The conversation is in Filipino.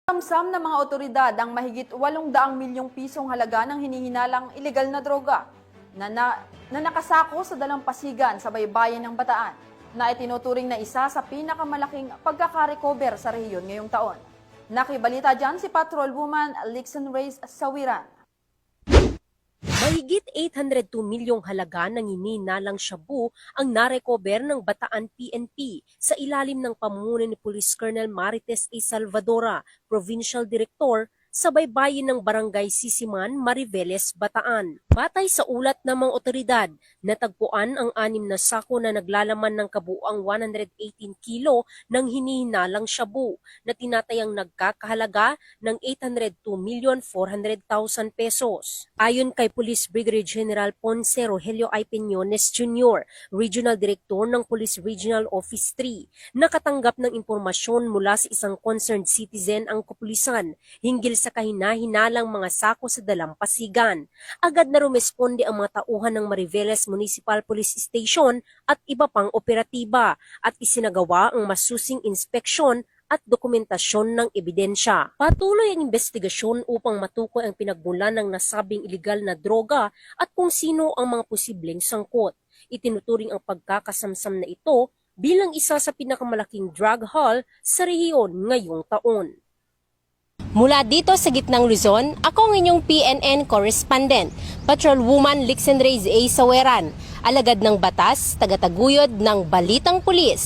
Samsam ng mga otoridad ang mahigit 800 milyong pisong halaga ng hinihinalang ilegal na droga na nakasako sa dalampasigan sa baybayin ng Bataan na itinuturing na isa sa pinakamalaking pagkakarecover sa rehiyon ngayong taon. Nakibalita dyan si Patrolwoman Lixen Reyes Sawiran. Mahigit 802 milyong halaga ng hinihinalang shabu ang narecover ng Bataan PNP sa ilalim ng pamumuno ni Police Colonel Marites A. Salvadora, Provincial Director, sa baybayin ng Barangay Sisiman, Mariveles, Bataan. Batay sa ulat ng mga otoridad, natagpuan ang 6 na sako na naglalaman ng kabuuang 118 kilo ng hinihinalang shabu na tinatayang nagkakahalaga ng 802,400,000 pesos. Ayon kay Police Brigadier General Ponce Rogelio I. Peñones Jr., Regional Director ng Police Regional Office 3, nakatanggap ng impormasyon mula sa isang concerned citizen ang kapulisan hinggil sa kahinahinalang mga sako sa dalampasigan. Agad na rumesponde ang mga tauhan ng Mariveles Municipal Police Station at iba pang operatiba at isinagawa ang masusing inspeksyon at dokumentasyon ng ebidensya. Patuloy ang investigasyon upang matukoy ang pinagmulan ng nasabing ilegal na droga at kung sino ang mga posibleng sangkot. Itinuturing ang pagkakasamsam na ito bilang isa sa pinakamalaking drug haul sa rehiyon ngayong taon. Mula dito sa gitnang Luzon, ako ang inyong PNN correspondent, Patrolwoman Lixen Reyes A. Sawiran, alagad ng batas, tagataguyod ng Balitang Pulis.